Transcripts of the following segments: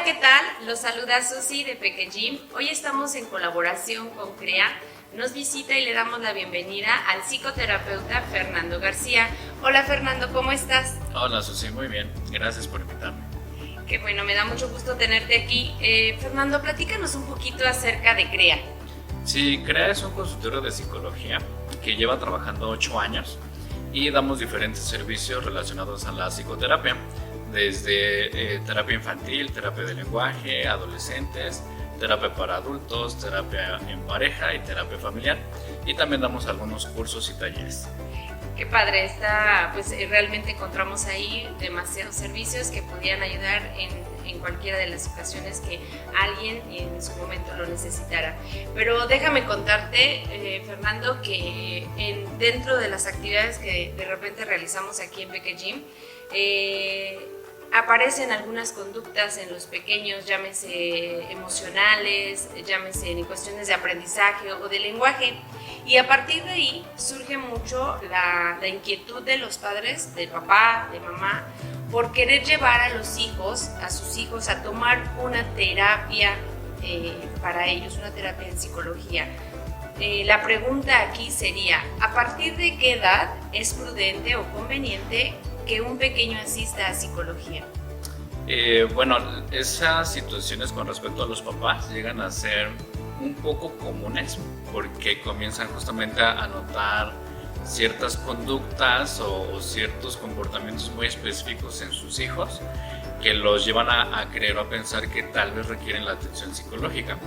¿qué tal? Los saluda Susi de Peque Gym. Hoy estamos en colaboración con CREA. Nos visita y le damos la bienvenida al psicoterapeuta Fernando García. Hola Fernando, ¿cómo estás? Hola Susi, muy bien. Gracias por invitarme. Qué bueno, me da mucho gusto tenerte aquí. Fernando, platícanos un poquito acerca de CREA. Sí, CREA es un consultorio de psicología que lleva trabajando 8 años y damos diferentes servicios relacionados a la psicoterapia, desde terapia infantil, terapia de lenguaje, adolescentes, terapia para adultos, terapia en pareja y terapia familiar, y también damos algunos cursos y talleres. Qué padre, pues realmente encontramos ahí demasiados servicios que podían ayudar en cualquiera de las ocasiones que alguien en su momento lo necesitara. Pero déjame contarte, Fernando, que dentro de las actividades que de repente realizamos aquí en Peque Gym, aparecen algunas conductas en los pequeños, llámese emocionales, llámese en cuestiones de aprendizaje o de lenguaje, y a partir de ahí surge mucho la inquietud de los padres, de papá, de mamá, por querer llevar a sus hijos a tomar una terapia para ellos, una terapia en psicología. La pregunta aquí sería, ¿a partir de qué edad es prudente o conveniente que un pequeño asista a psicología? Bueno, esas situaciones con respecto a los papás llegan a ser un poco comunes porque comienzan justamente a notar ciertas conductas o ciertos comportamientos muy específicos en sus hijos que los llevan a creer o a pensar que tal vez requieren la atención psicológica.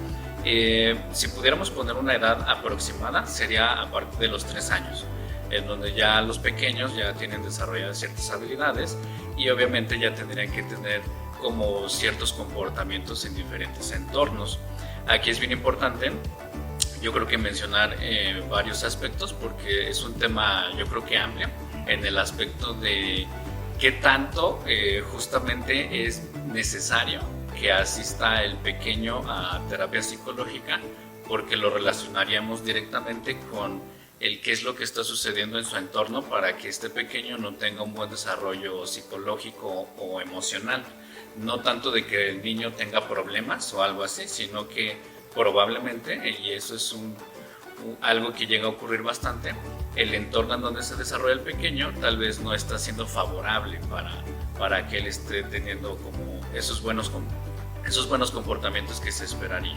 Si pudiéramos poner una edad aproximada, sería a partir de los 3 años, en donde ya los pequeños ya tienen desarrolladas ciertas habilidades y obviamente ya tendrían que tener como ciertos comportamientos en diferentes entornos. Aquí es bien importante, yo creo que mencionar varios aspectos porque es un tema yo creo que amplio en el aspecto de qué tanto justamente es necesario que asista el pequeño a terapia psicológica, porque lo relacionaríamos directamente con qué es lo que está sucediendo en su entorno para que este pequeño no tenga un buen desarrollo psicológico o emocional. No tanto de que el niño tenga problemas o algo así, sino que probablemente, y eso es algo que llega a ocurrir bastante, el entorno en donde se desarrolla el pequeño tal vez no está siendo favorable para que él esté teniendo como esos buenos comportamientos que se esperaría.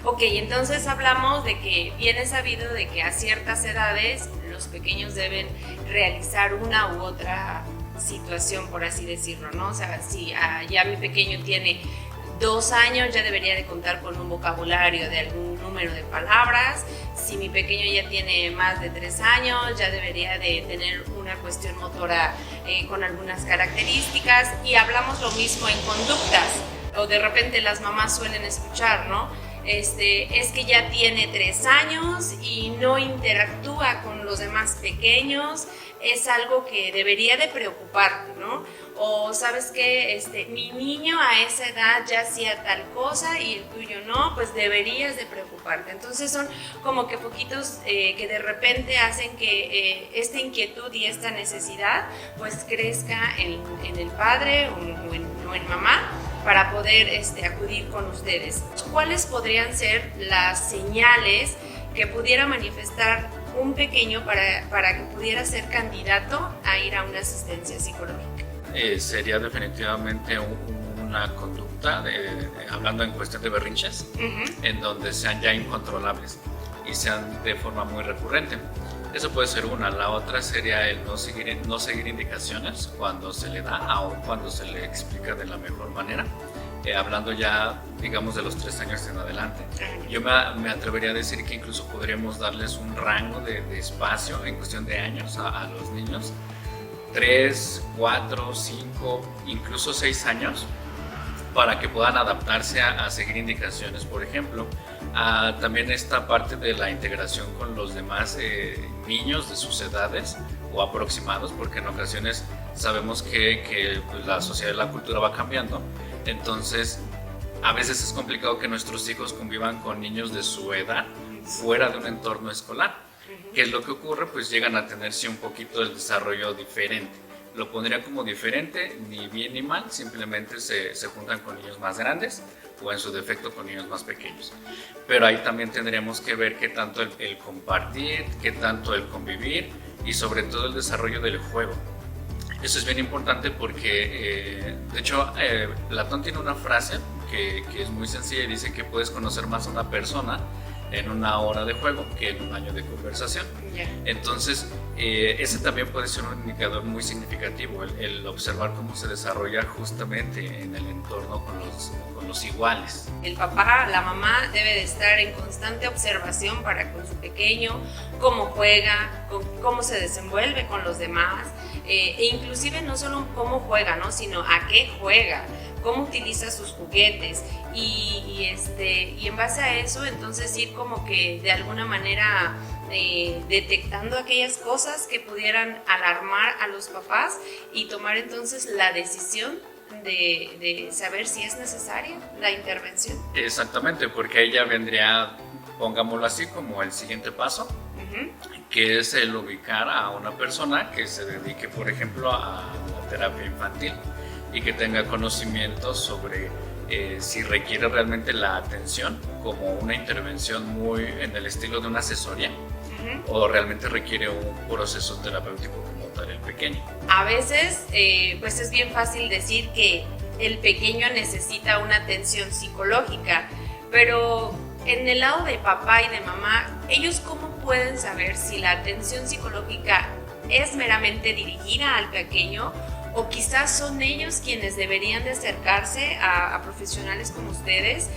Ok, entonces hablamos de que bien es sabido de que a ciertas edades los pequeños deben realizar una u otra situación, por así decirlo, ¿no? O sea, si ya mi pequeño tiene 2 años, ya debería de contar con un vocabulario de algún número de palabras. Si mi pequeño ya tiene más de 3 años, ya debería de tener una cuestión motora con algunas características. Y hablamos lo mismo en conductas, o de repente las mamás suelen escuchar, ¿no? Es que ya tiene 3 años y no interactúa con los demás pequeños, es algo que debería de preocuparte, ¿no? O sabes que mi niño a esa edad ya hacía tal cosa y el tuyo no, pues deberías de preocuparte. Entonces son como que poquitos que de repente hacen que esta inquietud y esta necesidad pues crezca en el padre o en mamá, para poder acudir con ustedes. ¿Cuáles podrían ser las señales que pudiera manifestar un pequeño para que pudiera ser candidato a ir a una asistencia psicológica? Sería definitivamente una conducta, hablando en cuestión de berrinches, en donde sean ya incontrolables y sean de forma muy recurrente. Eso puede ser una. La otra sería el no seguir indicaciones cuando se le da, aun cuando se le explica de la mejor manera. Hablando ya, digamos, de los 3 años en adelante. Yo me atrevería a decir que incluso podríamos darles un rango de espacio en cuestión de años a los niños. 3, 4, 5, incluso 6 años, para que puedan adaptarse a seguir indicaciones, por ejemplo. También esta parte de la integración con los demás niños de sus edades o aproximados, porque en ocasiones sabemos que pues, la sociedad y la cultura va cambiando, entonces a veces es complicado que nuestros hijos convivan con niños de su edad fuera de un entorno escolar. ¿Qué es lo que ocurre? Pues llegan a tener sí un poquito el desarrollo diferente. lo pondría como diferente, ni bien ni mal, simplemente se juntan con niños más grandes o en su defecto con niños más pequeños. Pero ahí también tendríamos que ver qué tanto el compartir, qué tanto el convivir y sobre todo el desarrollo del juego. Eso es bien importante porque, de hecho, Platón tiene una frase que es muy sencilla y dice que puedes conocer más a una persona en una hora de juego que en un año de conversación. Yeah. Entonces, ese también puede ser un indicador muy significativo, el observar cómo se desarrolla justamente en el entorno con los iguales. El papá, la mamá debe de estar en constante observación para con su pequeño, cómo juega, cómo se desenvuelve con los demás, e inclusive no solo cómo juega, ¿no? Sino a qué juega, cómo utiliza sus juguetes y en base a eso entonces ir como que de alguna manera detectando aquellas cosas que pudieran alarmar a los papás y tomar entonces la decisión de saber si es necesaria la intervención. Exactamente, porque ahí ya vendría, pongámoslo así, como el siguiente paso, que es el ubicar a una persona que se dedique, por ejemplo, a la terapia infantil y que tenga conocimientos sobre si requiere realmente la atención como una intervención muy en el estilo de una asesoría o realmente requiere un proceso terapéutico como tal el pequeño. A veces pues es bien fácil decir que el pequeño necesita una atención psicológica, pero en el lado de papá y de mamá, ¿ellos cómo pueden saber si la atención psicológica es meramente dirigida al pequeño o quizás son ellos quienes deberían de acercarse a profesionales como ustedes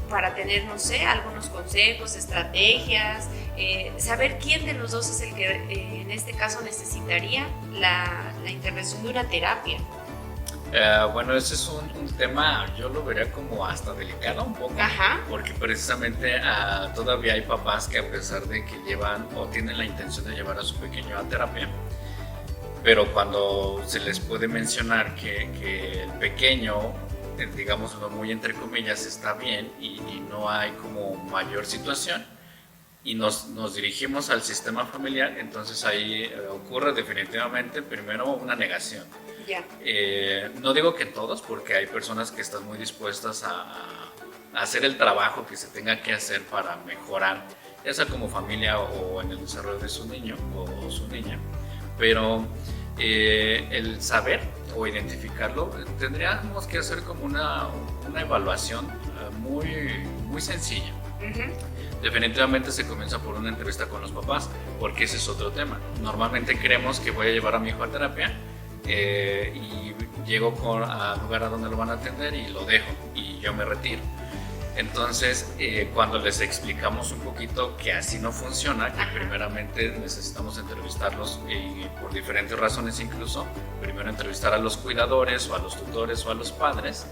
para tener, no sé, algunos consejos, estrategias, saber quién de los dos es el que en este caso necesitaría la intervención de una terapia? Bueno, ese es un tema, yo lo vería como hasta delicado un poco. Ajá. Porque precisamente todavía hay papás que a pesar de que llevan o tienen la intención de llevar a su pequeño a terapia, pero cuando se les puede mencionar que el pequeño, digámoslo muy entre comillas, está bien y no hay como mayor situación, y nos dirigimos al sistema familiar, entonces ahí ocurre definitivamente primero una negación. Yeah. No digo que todos, porque hay personas que están muy dispuestas a hacer el trabajo que se tenga que hacer para mejorar, ya sea como familia o en el desarrollo de su niño o su niña, pero el saber o identificarlo, tendríamos que hacer como una evaluación muy sencilla. Definitivamente se comienza por una entrevista con los papás, porque ese es otro tema. Normalmente creemos que voy a llevar a mi hijo a terapia y llego al lugar a donde lo van a atender y lo dejo y yo me retiro. Entonces, cuando les explicamos un poquito que así no funciona, que primeramente necesitamos entrevistarlos y por diferentes razones incluso, primero entrevistar a los cuidadores o a los tutores o a los padres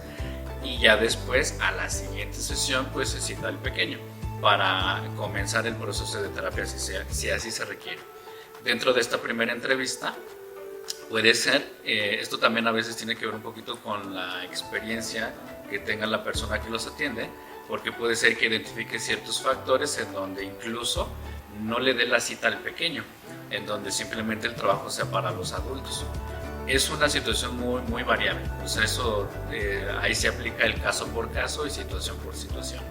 y ya después a la siguiente sesión pues se cita al pequeño para comenzar el proceso de terapia si así se requiere. Dentro de esta primera entrevista puede ser, esto también a veces tiene que ver un poquito con la experiencia que tenga la persona que los atiende, porque puede ser que identifique ciertos factores en donde incluso no le dé la cita al pequeño, en donde simplemente el trabajo sea para los adultos. Es una situación muy variable, o sea, eso ahí se aplica el caso por caso y situación por situación.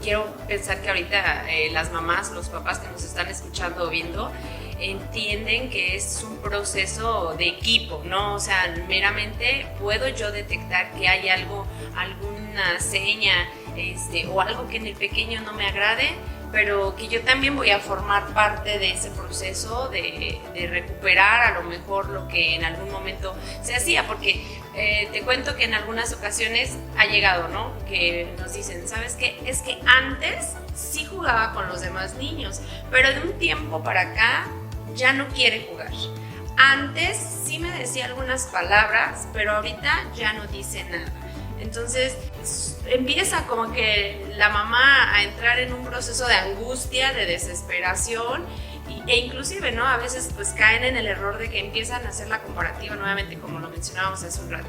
Quiero pensar que ahorita las mamás, los papás que nos están escuchando o viendo, entienden que es un proceso de equipo, ¿no? O sea, meramente puedo yo detectar que hay algo, alguna seña o algo que en el pequeño no me agrade, pero que yo también voy a formar parte de ese proceso de recuperar a lo mejor lo que en algún momento se hacía, porque te cuento que en algunas ocasiones ha llegado, ¿no? Que nos dicen, ¿sabes qué? Es que antes sí jugaba con los demás niños, pero de un tiempo para acá ya no quiere jugar. Antes sí me decía algunas palabras, pero ahorita ya no dice nada. Entonces empieza como que la mamá a entrar en un proceso de angustia, de desesperación e inclusive, ¿no? A veces pues caen en el error de que empiezan a hacer la comparativa nuevamente, como lo mencionábamos hace un rato.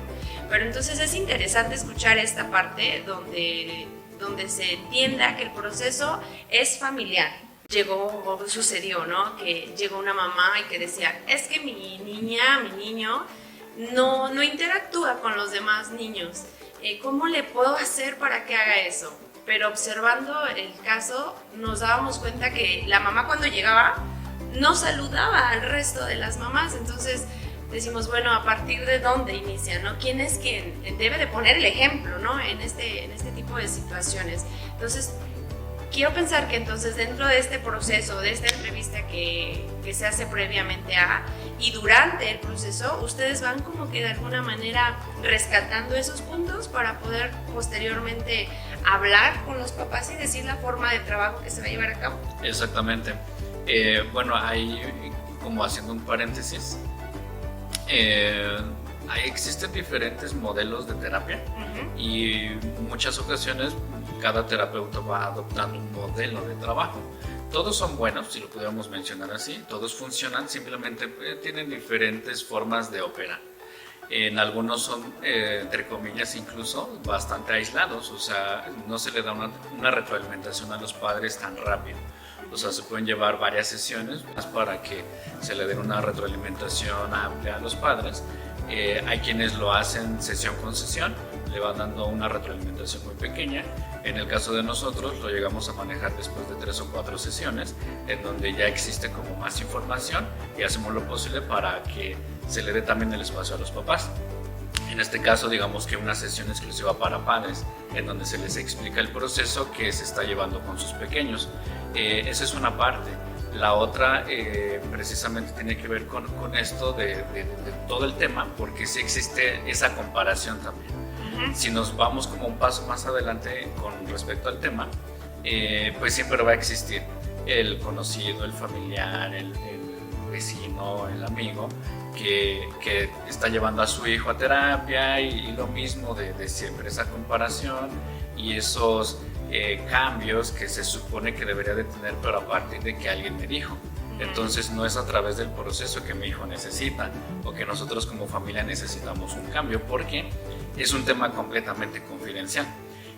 Pero entonces es interesante escuchar esta parte donde se entienda que el proceso es familiar. sucedió, ¿no? Que llegó una mamá y que decía, es que mi niño no interactúa con los demás niños. ¿Cómo le puedo hacer para que haga eso? Pero observando el caso nos dábamos cuenta que la mamá cuando llegaba no saludaba al resto de las mamás. Entonces decimos, bueno, ¿a partir de dónde inicia, no? ¿Quién es quien debe de poner el ejemplo, ¿no? en este tipo de situaciones? Entonces, quiero pensar que entonces dentro de este proceso, de esta entrevista que se hace previamente y durante el proceso, ustedes van como que de alguna manera rescatando esos puntos para poder posteriormente hablar con los papás y decir la forma de trabajo que se va a llevar a cabo. Exactamente. Bueno, ahí como haciendo un paréntesis, existen diferentes modelos de terapia y en muchas ocasiones cada terapeuta va adoptando un modelo de trabajo. Todos son buenos, si lo pudiéramos mencionar así, todos funcionan, simplemente tienen diferentes formas de operar. En algunos son, entre comillas, incluso bastante aislados, o sea, no se le da una retroalimentación a los padres tan rápido. O sea, se pueden llevar varias sesiones para que se le dé una retroalimentación amplia a los padres. Hay quienes lo hacen sesión con sesión, le van dando una retroalimentación muy pequeña. En el caso de nosotros lo llegamos a manejar después de 3 o 4 sesiones, en donde ya existe como más información y hacemos lo posible para que se le dé también el espacio a los papás. En este caso, digamos que una sesión exclusiva para padres, en donde se les explica el proceso que se está llevando con sus pequeños. Esa es una parte. La otra precisamente tiene que ver con esto de todo el tema, porque sí existe esa comparación también. Si nos vamos como un paso más adelante con respecto al tema, pues siempre va a existir el conocido, el familiar, el vecino, el amigo que está llevando a su hijo a terapia y lo mismo de siempre, esa comparación y esos cambios que se supone que debería de tener, pero a partir de que alguien me dijo. Entonces no es a través del proceso que mi hijo necesita o que nosotros como familia necesitamos un cambio, porque es un tema completamente confidencial.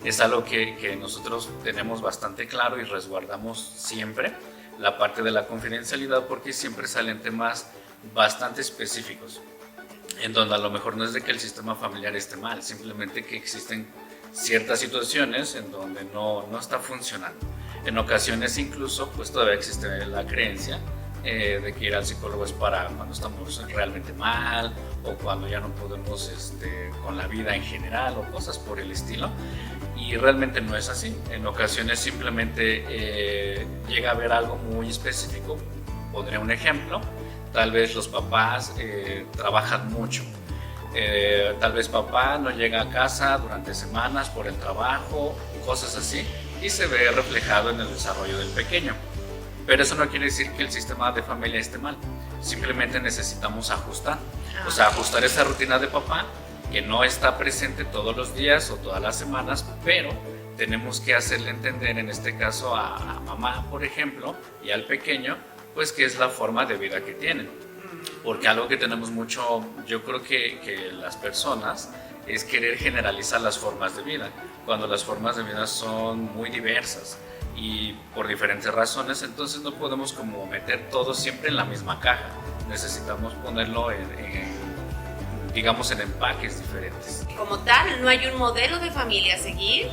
Es algo que nosotros tenemos bastante claro y resguardamos siempre la parte de la confidencialidad, porque siempre salen temas bastante específicos en donde a lo mejor no es de que el sistema familiar esté mal, simplemente que existen ciertas situaciones en donde no está funcionando. En ocasiones incluso pues todavía existe la creencia de que ir al psicólogo es para cuando estamos realmente mal o cuando ya no podemos con la vida en general o cosas por el estilo, y realmente no es así. En ocasiones simplemente llega a haber algo muy específico. Pondré un ejemplo: tal vez los papás trabajan mucho. Tal vez papá no llega a casa durante semanas por el trabajo, cosas así, y se ve reflejado en el desarrollo del pequeño. Pero eso no quiere decir que el sistema de familia esté mal, simplemente necesitamos ajustar, o sea, ajustar esa rutina de papá que no está presente todos los días o todas las semanas, pero tenemos que hacerle entender, en este caso a mamá, por ejemplo, y al pequeño, pues que es la forma de vida que tienen. Porque algo que tenemos mucho, yo creo que las personas, es querer generalizar las formas de vida, cuando las formas de vida son muy diversas y por diferentes razones. Entonces no podemos como meter todo siempre en la misma caja, necesitamos ponerlo digamos en empaques diferentes. Como tal, no hay un modelo de familia a seguir,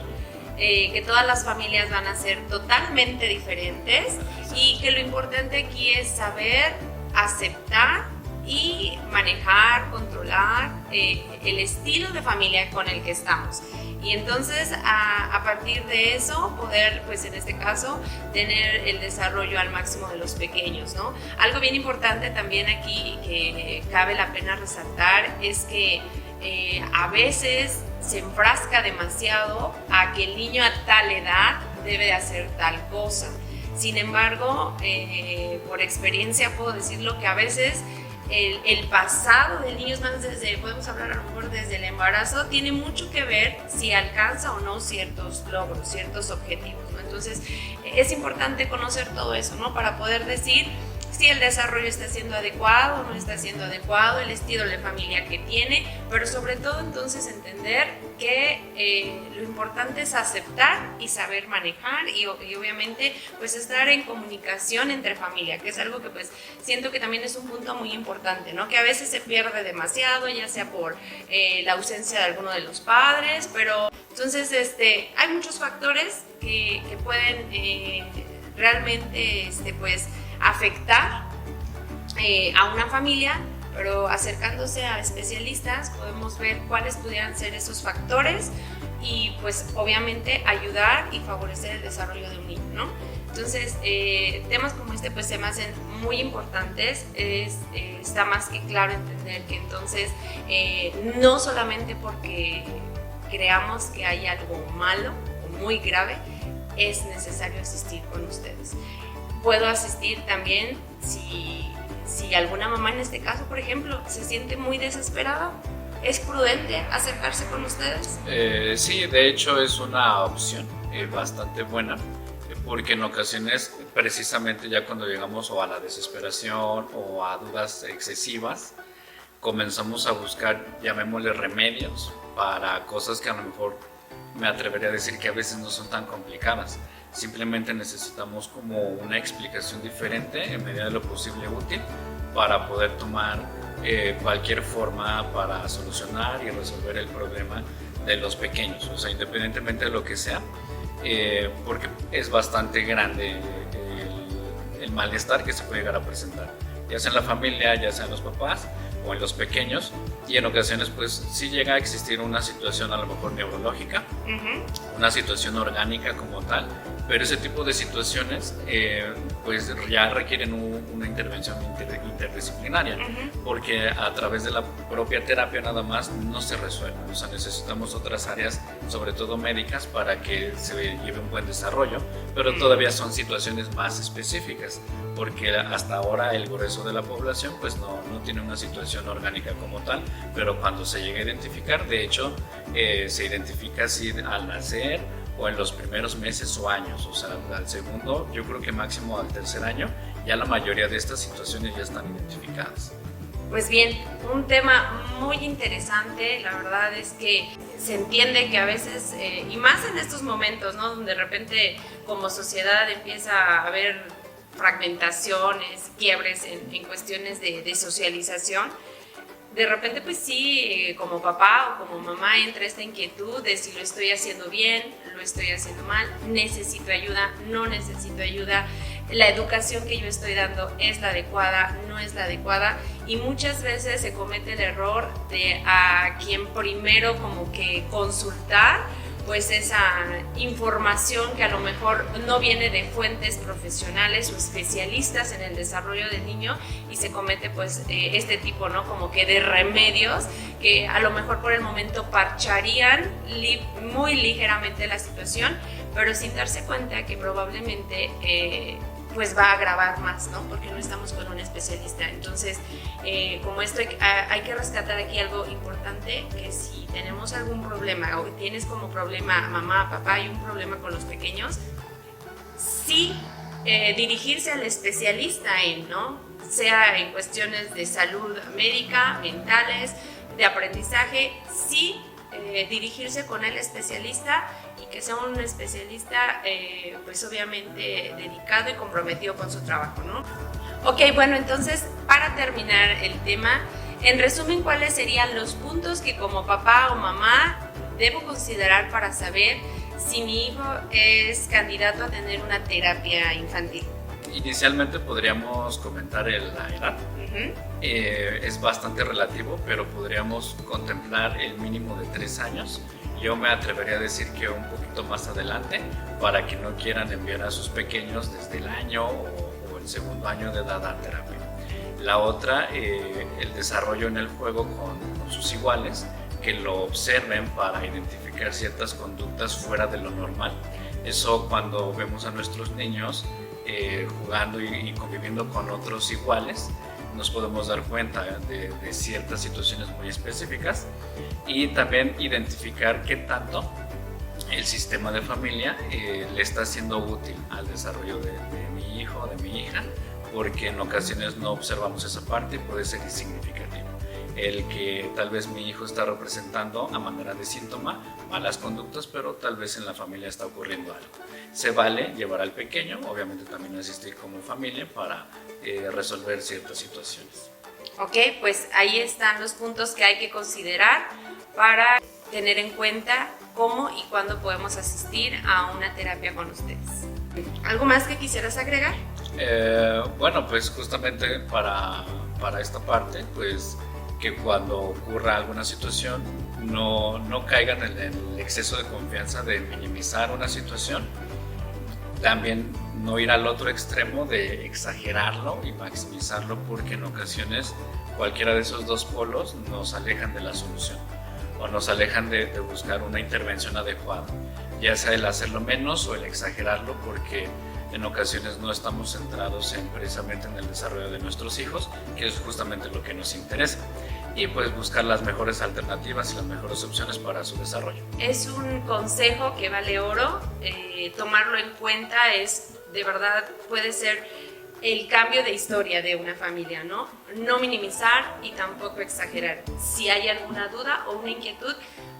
que todas las familias van a ser totalmente diferentes y que lo importante aquí es saber aceptar y manejar, controlar el estilo de familia con el que estamos. Y entonces a partir de eso poder, pues en este caso, tener el desarrollo al máximo de los pequeños, ¿no? Algo bien importante también aquí que cabe la pena resaltar es que a veces se enfrasca demasiado a que el niño a tal edad debe de hacer tal cosa. Sin embargo, por experiencia puedo decirlo que a veces el pasado del niño, es más, podemos hablar a lo mejor desde el embarazo, tiene mucho que ver si alcanza o no ciertos logros, ciertos objetivos, ¿no? Entonces es importante conocer todo eso, ¿no? Para poder decir si el desarrollo está siendo adecuado o no está siendo adecuado, el estilo de familia que tiene, pero sobre todo entonces entender que lo importante es aceptar y saber manejar y obviamente pues estar en comunicación entre familia, que es algo que pues siento que también es un punto muy importante, ¿no? Que a veces se pierde demasiado, ya sea por la ausencia de alguno de los padres, pero entonces hay muchos factores que pueden realmente pues afectar a una familia, pero acercándose a especialistas podemos ver cuáles pudieran ser esos factores y pues obviamente ayudar y favorecer el desarrollo de un niño, ¿no? Entonces temas como este pues se me hacen muy importantes, está más que claro entender que entonces no solamente porque creamos que hay algo malo o muy grave es necesario asistir con ustedes. Puedo asistir también si alguna mamá en este caso, por ejemplo, se siente muy desesperada. ¿Es prudente acercarse con ustedes? Sí, de hecho es una opción bastante buena, porque en ocasiones, precisamente ya cuando llegamos o a la desesperación o a dudas excesivas, comenzamos a buscar, llamémosle remedios, para cosas que a lo mejor me atrevería a decir que a veces no son tan complicadas. Simplemente necesitamos como una explicación diferente, en medida de lo posible útil, para poder tomar cualquier forma para solucionar y resolver el problema de los pequeños, o sea, independientemente de lo que sea, porque es bastante grande el malestar que se puede llegar a presentar, ya sea en la familia, ya sea en los papás o en los pequeños, y en ocasiones pues sí llega a existir una situación a lo mejor neurológica, una situación orgánica como tal, pero ese tipo de situaciones pues ya requieren una intervención interdisciplinaria, porque a través de la propia terapia nada más no se resuelve, o sea, necesitamos otras áreas, sobre todo médicas, para que se lleve un buen desarrollo, pero todavía son situaciones más específicas, porque hasta ahora el grueso de la población pues no tiene una situación orgánica como tal, pero cuando se llega a identificar, de hecho se identifica así al nacer o en los primeros meses o años, o sea, al segundo, yo creo que máximo al tercer año, ya la mayoría de estas situaciones ya están identificadas. Pues bien, un tema muy interesante, la verdad es que se entiende que a veces, y más en estos momentos, ¿no? Donde de repente como sociedad empieza a haber fragmentaciones, quiebres en cuestiones de socialización, de repente pues sí, como papá o como mamá entra esta inquietud de si lo estoy haciendo bien, lo estoy haciendo mal, necesito ayuda, no necesito ayuda, la educación que yo estoy dando es la adecuada, no es la adecuada, y muchas veces se comete el error de a quien primero como que consultar pues esa información que a lo mejor no viene de fuentes profesionales o especialistas en el desarrollo del niño, y se comete pues este tipo, ¿no? Como que de remedios que a lo mejor por el momento parcharían muy ligeramente la situación, pero sin darse cuenta que probablemente pues va a agravar más, ¿no? Porque no estamos con un especialista. Entonces, como esto hay que rescatar aquí algo importante, que si tenemos algún problema o tienes como problema mamá, papá y un problema con los pequeños, sí dirigirse al especialista ¿no? Sea en cuestiones de salud médica, mentales, de aprendizaje, sí dirigirse con el especialista, y que sea un especialista pues obviamente dedicado y comprometido con su trabajo, ¿no? Ok, bueno, entonces para terminar el tema, en resumen, ¿cuáles serían los puntos que como papá o mamá debo considerar para saber si mi hijo es candidato a tener una terapia infantil? Inicialmente podríamos comentar la edad. Es bastante relativo, pero podríamos contemplar el mínimo de 3 años. Yo me atrevería a decir que un poquito más adelante, para que no quieran enviar a sus pequeños desde el año o el segundo año de edad a terapia. La otra, el desarrollo en el juego con sus iguales, que lo observen para identificar ciertas conductas fuera de lo normal. Eso, cuando vemos a nuestros niños jugando y conviviendo con otros iguales, nos podemos dar cuenta de ciertas situaciones muy específicas, y también identificar qué tanto el sistema de familia le está siendo útil al desarrollo de mi hijo, de mi hija, porque en ocasiones no observamos esa parte y puede ser significativo. El que tal vez mi hijo está representando a manera de síntoma malas conductas, pero tal vez en la familia está ocurriendo algo. Se vale llevar al pequeño, obviamente también asistir como familia para resolver ciertas situaciones. Ok, pues ahí están los puntos que hay que considerar para tener en cuenta cómo y cuándo podemos asistir a una terapia con ustedes. ¿Algo más que quisieras agregar? Bueno, pues justamente para esta parte, pues que cuando ocurra alguna situación no caigan en el exceso de confianza de minimizar una situación. También no ir al otro extremo de exagerarlo y maximizarlo, porque en ocasiones cualquiera de esos dos polos nos alejan de la solución o nos alejan de buscar una intervención adecuada, ya sea el hacerlo menos o el exagerarlo, porque en ocasiones no estamos centrados precisamente en el desarrollo de nuestros hijos, que es justamente lo que nos interesa, y pues buscar las mejores alternativas y las mejores opciones para su desarrollo. Es un consejo que vale oro, tomarlo en cuenta de verdad puede ser el cambio de historia de una familia, ¿no? No minimizar y tampoco exagerar. Si hay alguna duda o una inquietud,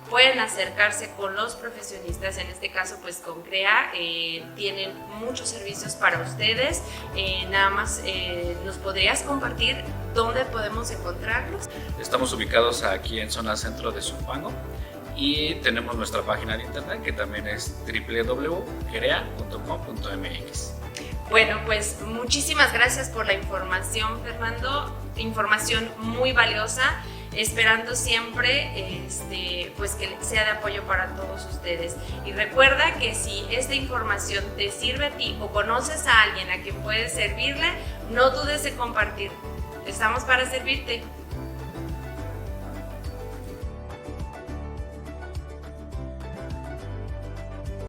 pueden acercarse con los profesionistas, en este caso pues con CREA, tienen muchos servicios para ustedes. Nada más nos podrías compartir dónde podemos encontrarlos. Estamos ubicados aquí en zona centro de Zumpango y tenemos nuestra página de internet que también es www.crea.com.mx. Bueno, pues muchísimas gracias por la información, Fernando, información muy valiosa, esperando siempre pues que sea de apoyo para todos ustedes. Y recuerda que si esta información te sirve a ti o conoces a alguien a quien puede servirle, no dudes en compartir. Estamos para servirte.